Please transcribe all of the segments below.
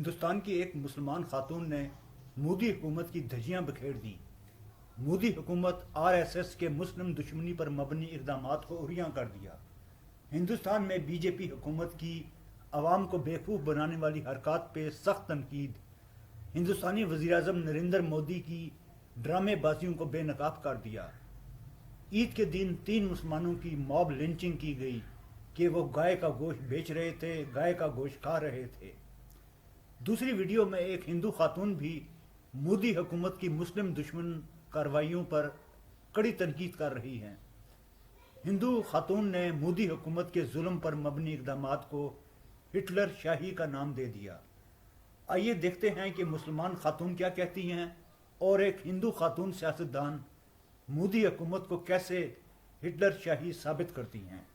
हिंदुस्तान की एक मुसलमान खातून ने मोदी हुकूमत की धज्जियां बिखेर दी। मोदी हुकूमत आरएसएस के मुस्लिम दुश्मनी पर मबनी इक़दामात को उरियां कर दिया। हिंदुस्तान में बीजेपी हुकूमत की अवाम को बेवकूफ़ बनाने वाली हरकत पे सख्त तनकीद। हिंदुस्तानी वज़ीर-ए-आज़म नरेंद्र मोदी की ड्रामेबाजियों को बेनकाब कर दिया। ईद के दिन 3 मुसलमानों की मॉब लिंचिंग की गई कि वो गाय का गोश्त बेच रहे थे, गाय का गोश्त खा रहे थे। दूसरी वीडियो में एक हिंदू खातून भी मोदी हुकूमत की मुस्लिम दुश्मन कार्रवाइयों पर कड़ी तनकीद कर रही हैं। हिंदू खातून ने मोदी हुकूमत के जुल्म पर मबनी इक़दामात को हिटलर शाही का नाम दे दिया। आइए देखते हैं कि मुसलमान खातून क्या कहती हैं और एक हिंदू खातून सियासतदान मोदी हुकूमत को कैसे हिटलर शाही साबित करती हैं।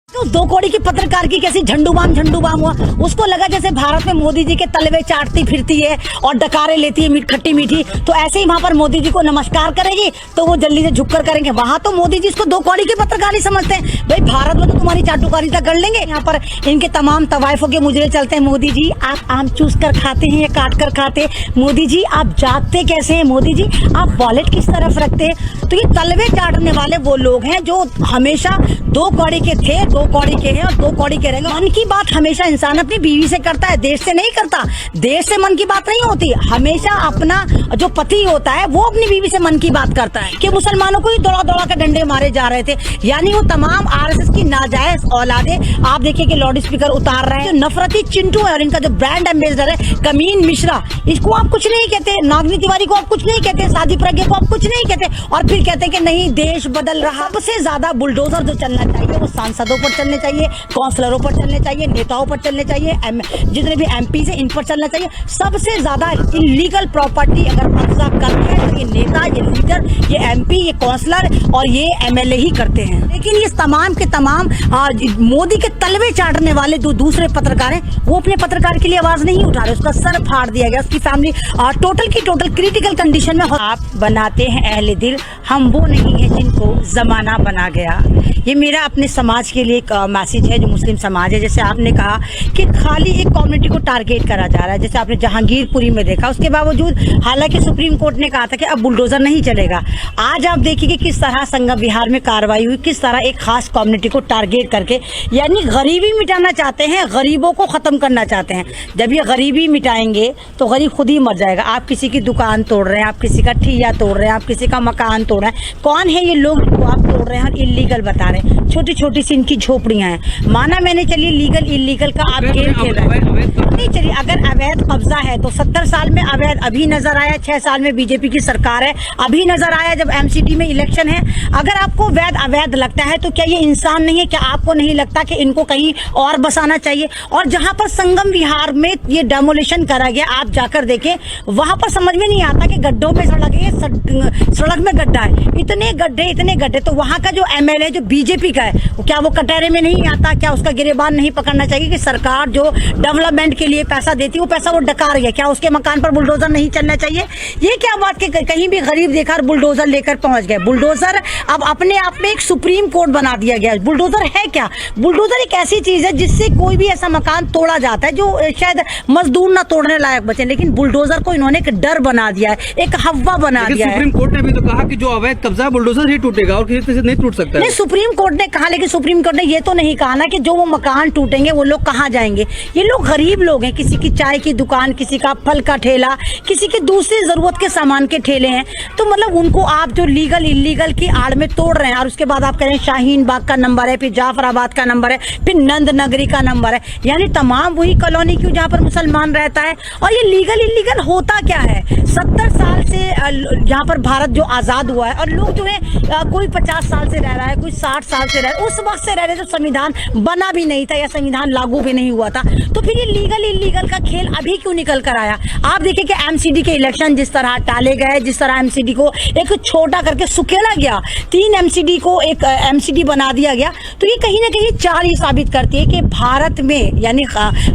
तो 2 कौड़ी की पत्रकार की कैसी झंडूबाम हुआ। उसको लगा जैसे भारत में मोदी जी के तलवे चाटती फिरती है और डकारे लेती है खट्टी मीठी, तो ऐसे ही वहाँ पर मोदी जी को नमस्कार करेगी तो वो जल्दी से झुककर करेंगे। वहाँ तो मोदी जी इसको 2 कौड़ी की पत्रकार ही समझते हैं। भाई भारत में तो तुम्हारी चाटुकारिता कर लेंगे, यहाँ पर इनके तमाम तवाइफों के मुजरे चलते हैं। मोदी जी आप आम चूस कर खाते हैं या काट कर खाते हैं? मोदी जी आप जागते कैसे हैं? मोदी जी आप वॉलेट किस तरफ रखते हैं? तो ये तलवे चाटने वाले वो लोग हैं जो हमेशा 2 कौड़ी के थे, 2 कौड़ी के हैं और 2 कौड़ी के रहेंगे। मन की बात हमेशा इंसान अपनी बीवी से करता है, देश से नहीं करता। देश से मन की बात नहीं होती, हमेशा अपना जो पति होता है वो अपनी बीवी से मन की बात करता है। कि मुसलमानों को ही दौड़ा दौड़ा कर डंडे मारे जा रहे थे, यानी वो तमाम आरएसएस की नाजायज औलादे आप देखिए कि लाउड स्पीकर उतार रहे हैं। जो नफरती चिंटू है और इनका जो ब्रांड एम्बेसडर है कमीन मिश्रा, इसको आप कुछ नहीं कहते, नागनी तिवारी को आप कुछ नहीं कहते, शादी प्रज्ञा को आप कुछ नहीं कहते, और फिर कहते हैं कि नहीं देश बदल रहा। सबसे ज्यादा बुलडोजर जो चलना चाहिए वो सांसदों पर चलने चाहिए, काउंसलरों पर चलने चाहिए, नेताओं पर चलने चाहिए, जितने भी एमपी से इन पर चलना चाहिए। सबसे ज्यादा इलीगल प्रॉपर्टी अगर कब्जा करते हैं तो ये नेता, ये लीडर, ये एमपी, ये काउंसलर और ये एमएलए ही करते हैं। लेकिन ये तमाम के तमाम मोदी के तलवे चाटने वाले जो दूसरे पत्रकार हैं वो अपने पत्रकार के लिए आवाज नहीं उठा रहे। उसका सर फाड़ दिया गया, उसकी फैमिली टोटल की टोटल क्रिटिकल कंडीशन में। आप बनाते हैं अहले दिल, हम वो नहीं है जिनको जमाना बना गया। ये मेरा अपने समाज के लिए एक मैसेज है जो मुस्लिम समाज है। जैसे आपने कहा कि खाली एक कम्युनिटी को टारगेट करा जा रहा है, जैसे आपने जहांगीरपुरी में देखा। उसके बावजूद हालांकि सुप्रीम कोर्ट ने कहा था कि अब बुलडोजर नहीं चलेगा। आज आप देखिए कि किस तरह संगम विहार में कार्रवाई हुई, किस तरह एक खास कम्युनिटी को टारगेट करके, यानी गरीबी मिटाना चाहते हैं, गरीबों को खत्म करना चाहते हैं। जब ये गरीबी मिटाएंगे तो गरीब खुद ही मर जाएगा। आप किसी की दुकान तोड़ रहे हैं, आप किसी का ठिया तोड़ रहे हैं, आप किसी का मकान तोड़ रहे हैं। कौन है ये लोग जो आप तोड़ रहे हैं और इलीगल बता रहे हैं? छोटी छोटी सी इनकी झोपड़ियां हैं। माना मैंने, चलिए लीगल इलीगल का आप खेल खेल रहे हैं, नहीं चलिए अगर अवैध कब्जा है तो 70 साल में अवैध अभी नजर आया, 6 साल में बीजेपी की सरकार है अभी नजर आया जब एमसीडी में इलेक्शन है। अगर आपको वैध अवैध लगता है तो क्या ये इंसान नहीं है? क्या आपको नहीं लगता कि इनको कहीं और बसाना चाहिए? और जहां पर संगम विहार में ये डेमोलिशन करा गया, आप जाकर देखें, वहां पर समझ में नहीं आता कि गड्ढों में सड़क है, सड़क में गड्ढा है, इतने गड्ढे। तो वहां का जो एमएलए जो बीजेपी का है क्या वो कटहरे में नहीं आता? क्या उसका गिरेबान नहीं पकड़ना चाहिए कि सरकार जो डेवलपमेंट के लिए पैसा देती है वो पैसा वो डकार गया? क्या उसके मकान पर बुलडोजर नहीं चलना चाहिए? ये क्या बात कि कहीं भी गरीब देखा और बुलडोजर लेकर पहुंच गए। बुलडोजर अब अपने आप में एक सुप्रीम कोर्ट बना दिया गया। बुलडोजर है क्या? बुलडोजर एक ऐसी चीज है जिससे कोई भी ऐसा मकान तोड़ा जाता है जो शायद मजदूर ना तोड़ने लायक बचे, लेकिन बुलडोजर को इन्होंने एक डर बना दिया है, एक हवा बना दिया है। सुप्रीम कोर्ट ने भी तो कहा कि जो अवैध कब्जा बुलडोजर ही टूटेगा और किसी से नहीं टूट सकता। नहीं, सुप्रीम कोर्ट ने कहा, लेकिन सुप्रीम कोर्ट ने ये तो नहीं कहा ना कि जो वो मकान टूटेंगे वो लोग कहाँ जाएंगे। ये लोग गरीब लोग हैं, किसी की चाय की दुकान, किसी का फल का ठेला, किसी की दूसरी जरूरत के सामान के ठेले हैं। तो मतलब उनको आप जो लीगल इलीगल की आड़ में तोड़ रहे हैं और उसके बाद आप कह रहे हैं शाहीन बाग का नंबर है, फिर जाफराबाद का नंबर है, फिर नंद नगरी का नंबर है, यानी तमाम वही कॉलोनी क्यों जहाँ पर मुसलमान रहता है। और ये लीगल इलीगल होता क्या है? 70 साल से यहाँ पर भारत जो आजाद हुआ है और लोग जो है कोई 50 साल से रह रहा है, कोई 60 साल से रह रहा है, उस वक्त से रह रहे जब संविधान बना भी नहीं था या संविधान लागू भी नहीं हुआ था। तो फिर ये लीगल इलीगल का खेल अभी क्यों निकल कर आया? आप देखिए कि एमसीडी के इलेक्शन जिस तरह टाले गए, जिस तरह एमसीडी को एक छोटा करके सुकेला गया, 3 एमसीडी को एक एमसीडी बना दिया गया। तो ये कहीं ना कहीं चाल ये साबित करती है कि भारत में, यानी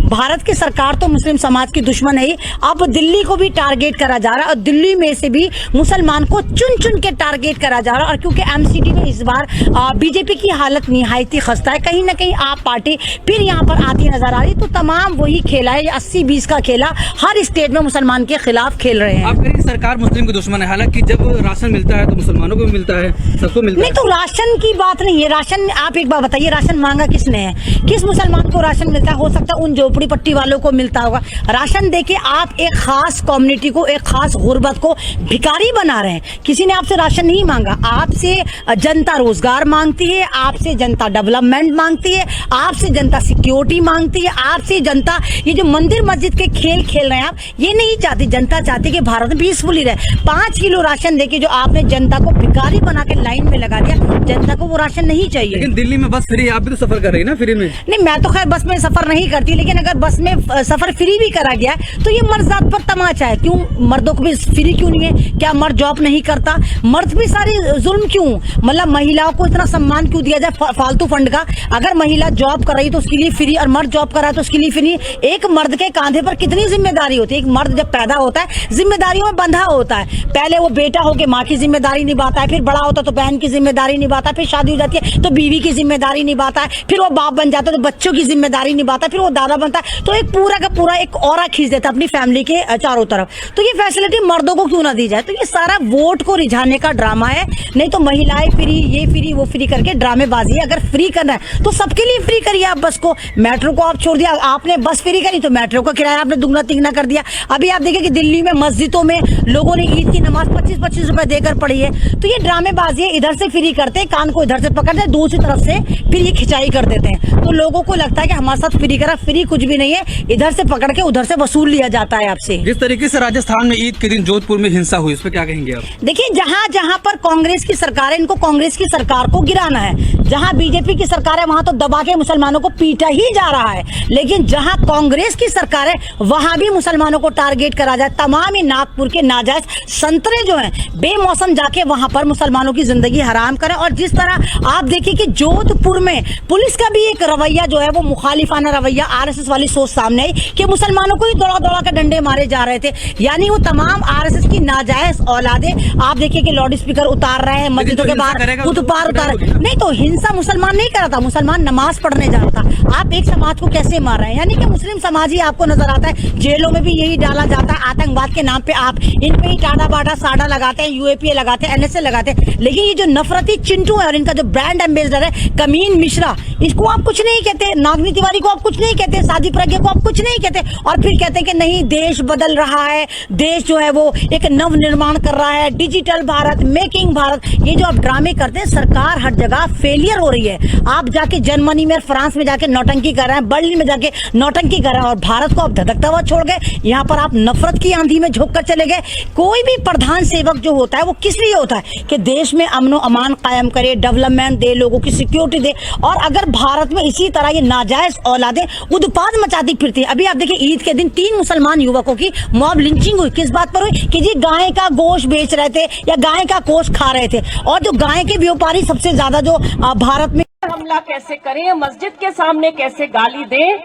भारत की सरकार तो मुस्लिम समाज की दुश्मन है ही, अब दिल्ली को भी टारगेट करा जा रहा है और दिल्ली में से भी मुसलमान को चुन चुन के टारगेट करा जा रहा है। और क्योंकि एमसीडी में इस बार बीजेपी की हालत निहायती खस्ता है। कहीं ना कहीं आप पार्टी फिर यहाँ पर आती नजर आ रही, तो तमाम वही खेला है, 80-20 का खेला हर स्टेट में मुसलमान के खिलाफ खेल रहे हैं। आप कह रहे हैं सरकार मुस्लिम की दुश्मन है, हालांकि जब राशन मिलता है तो मुसलमानों को भी मिलता है, सबको मिलता नहीं है। तो राशन की बात नहीं है। राशन, आप एक बात बताइए, राशन मांगा किसने है? किस मुसलमान को राशन मिलता है? हो सकता है उन झोपड़ी पट्टी वालों को मिलता होगा राशन। देखिए, आप एक खास कम्युनिटी को, एक खास गुर्बत को भिखारी बना रहे हैं। किसी ने आपसे राशन नहीं मांगा, आपसे जनता रोजगार मांगती है, आपसे जनता डेवलपमेंट मांगती है, आपसे जनता सिक्योरिटी मांगती है, आपसे जनता ये जो मंदिर मस्जिद के खेल खेल रहे हैं आप, ये नहीं चाहती। जनता चाहती कि भारत में पीसफुली रहे। 5 किलो राशन देके जो आपने जनता को भिखारी बना के लाइन में लगा दिया, जनता को वो राशन नहीं चाहिए। लेकिन दिल्ली में बस फ्री, आप भी तो सफर कर रही है ना फ्री में। नहीं, मैं तो खैर बस में सफर नहीं करती, लेकिन अगर बस में सफर फ्री भी करा गया तो ये मर्द जात पर तमाचा है। क्यों मर्दों को भी फ्री क्यों नहीं है? क्या मर्द जॉब नहीं करता? मर्द भी सारी जुल्म क्यों? मतलब महिलाओं को इतना सम्मान क्यों दिया जाए फालतू फंड का? अगर महिला जॉब कर रही तो उसके लिए फ्री, और मर्द जॉब कर रहा है तो उसके लिए फ्री। एक मर्द के कांधे पर कितनी जिम्मेदारी होती है? एक मर्द जब पैदा होता है जिम्मेदारियों में बंधा होता है। पहले वो बेटा होके माँ की जिम्मेदारी निभाता है, फिर बड़ा होता है तो बहन की जिम्मेदारी निभाता है, फिर शादी हो जाती है तो बीवी की जिम्मेदारी निभाता है, फिर वो बाप बन जाता है तो बच्चों की जिम्मेदारी निभाता है, फिर वो दादा बनता है, तो एक पूरा का पूरा एक औरा खींच देता है अपनी फैमिली के चारों तरफ। तो ये फैसिलिटी मर्दों को क्यों ना दी जाए? तो ये सारा वोट को रिझाने का ड्रामा है। नहीं तो महिलाएं फ्री, ये फ्री, वो फ्री करके ड्रामेबाजी है। अगर फ्री करना है तो सबके लिए फ्री करिए आप बस को। मेट्रो को आप छोड़ दिया, आपने बस फ्री करी तो मेट्रो का किराया आपने दुगना तिगना कर दिया। अभी आप देखिए कि दिल्ली में मस्जिदों में लोगों ने ईद की नमाज 25-25 रुपए देकर पढ़ी है। तो ये ड्रामेबाजी है, इधर से फ्री करते हैं, कान को इधर से पकड़ते हैं, दूसरी तरफ से फिर ये खिंचाई कर देते हैं। तो लोगों को लगता है कि हमारे साथ फ्री करा, फ्री कुछ भी नहीं है, इधर से पकड़ के उधर से वसूल लिया जाता है आपसे। जिस तरीके से राजस्थान में ईद के दिन जोधपुर में हिंसा हुई, उस पर क्या कहेंगे आप? देखिए, जहां जहां पर कांग्रेस की सरकार है, इनको कांग्रेस की सरकार को गिराना है। जहां बीजेपी की सरकार है वहां तो दबा के मुसलमानों को पीटा ही जा रहा है, लेकिन जहां कांग्रेस की सरकार है वहां भी मुसलमानों को टारगेट करा जाए। तमाम ही नागपुर के नाजायज संतरे जो हैं बेमौसम जाके वहां पर मुसलमानों की जिंदगी हराम करें। और जिस तरह आप देखिए कि जोधपुर में पुलिस का भी एक रवैया जो है वो मुखालिफाना रवैया, आरएसएस वाली सोच सामने आई कि मुसलमानों को ही दौड़ा दौड़ा के डंडे मारे जा रहे थे। यानी वो तमाम आरएसएस की नाजायज औलादे, आप देखिए कि लाउड स्पीकर उतार रहे हैं मस्जिदों के बाहर, खुतबार उतार। नहीं तो हिंसा मुसलमान नहीं कर रहा था, मुसलमान नमाज पढ़ने जा रहा था। आप एक समाज को कैसे मार रहे हैं? यानी कि मुस्लिम समाज ही आपको नजर आता है। जेलों में भी यही डाला जाता है, आतंकवाद के नाम पे आप इन पे ही टाटा बाटा साडा लगाते हैं, यूएपीए लगाते हैं, एनएसए लगाते हैं। लेकिन ये जो नफरती चिंटू है और इनका जो ब्रांड एम्बेसडर है कमीन मिश्रा, इसको आप कुछ नहीं कहते, नागनी तिवारी को आप कुछ नहीं कहते, साधी प्रज्ञा को आप कुछ नहीं कहते, और फिर कहते हैं कि नहीं देश बदल रहा है, देश जो है वो एक नव निर्माण कर रहा है, डिजिटल भारत, मेकिंग भारत। ये जो आप ड्रामे करते हैं, सरकार हर जगह फेलियर हो रही है। आप जाके जर्मनी में, फ्रांस में जाके नौटंकी कर रहे हैं, बर्लिन में जाके नौटंकी कर रहे हैं, और भारत को आप धधकता हुआ छोड़ गए। यहाँ पर आप नफरत की आंधी में झोंक कर चले गए। कोई भी प्रधान सेवक जो होता है वो किस लिए होता है कि देश में अमन अमान कायम करे, डेवलपमेंट दे, लोगों की सिक्योरिटी दे। और अगर भारत में इसी तरह ये नाजायज औलादें उत्पाद मचाती फिरती हैं। अभी आप देखिए ईद के दिन 3 मुसलमान युवकों की मॉब लिंचिंग हुई। किस बात पर हुई? कि जी गाय का गोश्त बेच रहे थे या गाय का गोश्त खा रहे थे। और जो गाय के व्यापारी सबसे ज्यादा जो भारत में हमला कैसे करें, मस्जिद के सामने कैसे गाली दें,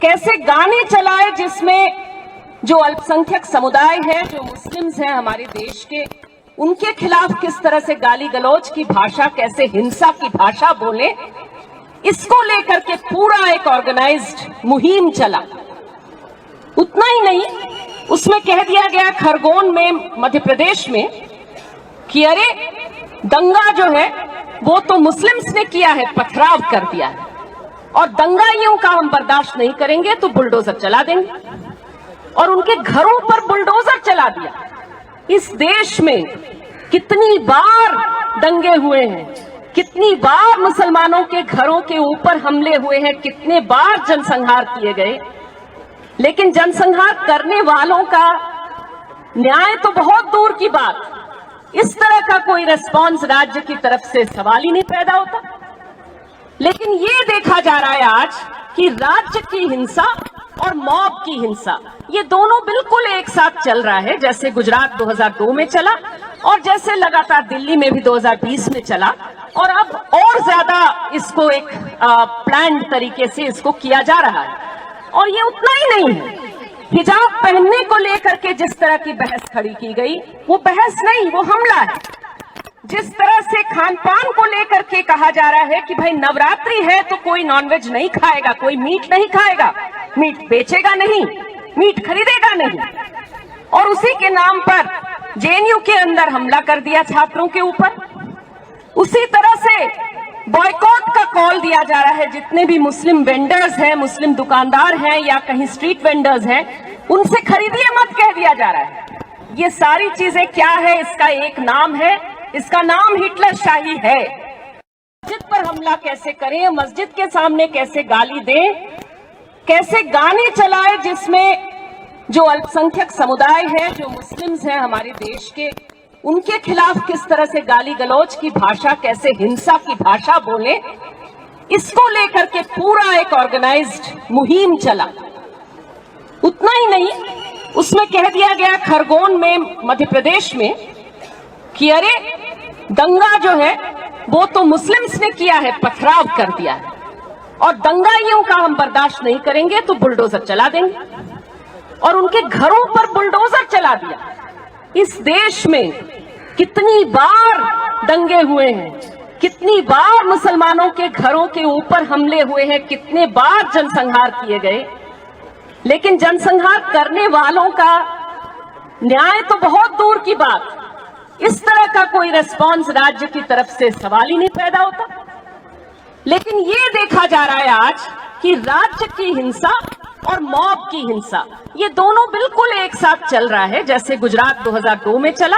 कैसे गाने चलाए जिसमें जो अल्पसंख्यक समुदाय है, जो मुस्लिम्स हैं हमारे देश के, उनके खिलाफ किस तरह से गाली गलौज की भाषा, कैसे हिंसा की भाषा बोले, इसको लेकर के पूरा एक ऑर्गेनाइज्ड मुहिम चला। उतना ही नहीं, उसमें कह दिया गया खरगोन में, मध्य प्रदेश में, कि अरे दंगा जो है वो तो मुस्लिम्स ने किया है, पथराव कर दिया है, और दंगाइयों का हम बर्दाश्त नहीं करेंगे तो बुलडोजर चला देंगे। और उनके घरों पर बुलडोजर चला दिया। इस देश में कितनी बार दंगे हुए हैं, कितनी बार मुसलमानों के घरों के ऊपर हमले हुए हैं, कितने बार जनसंहार किए गए, लेकिन जनसंहार करने वालों का न्याय तो बहुत दूर की बात, इस तरह का कोई रिस्पॉन्स राज्य की तरफ से सवाल ही नहीं पैदा होता। लेकिन ये देखा जा रहा है आज कि राज्य की हिंसा और मॉब की हिंसा, ये दोनों बिल्कुल एक साथ चल रहा है। जैसे गुजरात 2002 में चला और जैसे लगातार दिल्ली में भी 2020 में चला, और अब और ज्यादा इसको एक प्लान्ड तरीके से इसको किया जा रहा है। और ये उतना ही नहीं है, हिजाब पहनने को लेकर के जिस तरह की बहस खड़ी की गई, वो बहस नहीं, वो हमला है। जिस तरह से खान पान को लेकर के कहा जा रहा है कि भाई नवरात्रि है तो कोई नॉनवेज नहीं खाएगा, कोई मीट नहीं खाएगा, मीट बेचेगा नहीं, मीट खरीदेगा नहीं, और उसी के नाम पर जेएनयू के अंदर हमला कर दिया छात्रों के ऊपर। उसी तरह से बॉयकॉट का कॉल दिया जा रहा है, जितने भी मुस्लिम वेंडर्स हैं, मुस्लिम दुकानदार हैं या कहीं स्ट्रीट वेंडर्स हैं, उनसे खरीदिए मत कह दिया जा रहा है। ये सारी चीजें क्या है, इसका एक नाम है, इसका नाम हिटलर शाही है। मस्जिद पर हमला कैसे करें, मस्जिद के सामने कैसे गाली दें, कैसे गाने चलाए जिसमें जो अल्पसंख्यक समुदाय है, जो मुस्लिम्स हैं हमारे देश के, उनके खिलाफ किस तरह से गाली गलौज की भाषा, कैसे हिंसा की भाषा बोले, इसको लेकर के पूरा एक ऑर्गेनाइज्ड मुहिम चला। उतना ही नहीं, उसमें कह दिया गया खरगोन में, मध्य प्रदेश में, कि अरे दंगा जो है वो तो मुस्लिम्स ने किया है, पथराव कर दिया है, और दंगाइयों का हम बर्दाश्त नहीं करेंगे तो बुलडोजर चला देंगे, और उनके घरों पर बुलडोजर चला दिया। इस देश में कितनी बार दंगे हुए हैं, कितनी बार मुसलमानों के घरों के ऊपर हमले हुए हैं, कितने बार जनसंहार किए गए, लेकिन जनसंहार करने वालों का न्याय तो बहुत दूर की बात, इस तरह का कोई रिस्पॉन्स राज्य की तरफ से सवाल ही नहीं पैदा होता। लेकिन ये देखा जा रहा है आज कि राज्य की हिंसा और मॉब की हिंसा, ये दोनों बिल्कुल एक साथ चल रहा है, जैसे गुजरात 2002 में चला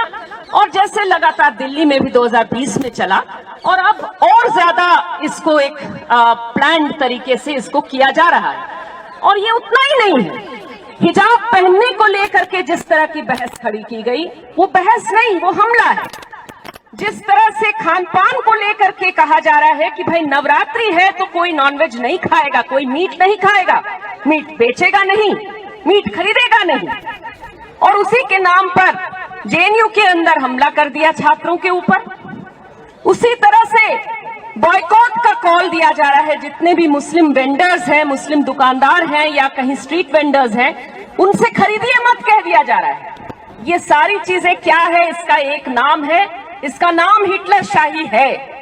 और जैसे लगातार दिल्ली में भी 2020 में चला, और अब और ज्यादा इसको एक प्लान्ड तरीके से इसको किया जा रहा है। और ये उतना ही नहीं है, हिजाब पहनने को लेकर के जिस तरह की बहस खड़ी की गई, वो बहस नहीं, वो हमला है। जिस तरह से खान पान को लेकर के कहा जा रहा है कि भाई नवरात्रि है तो कोई नॉनवेज नहीं खाएगा, कोई मीट नहीं खाएगा, मीट बेचेगा नहीं, मीट खरीदेगा नहीं, और उसी के नाम पर जेएनयू के अंदर हमला कर दिया छात्रों के ऊपर। उसी तरह से बॉयकॉट का कॉल दिया जा रहा है, जितने भी मुस्लिम वेंडर्स हैं, मुस्लिम दुकानदार हैं या कहीं स्ट्रीट वेंडर्स हैं, उनसे खरीदिए मत कह दिया जा रहा है। ये सारी चीजें क्या है, इसका एक नाम है, इसका नाम हिटलर शाही है।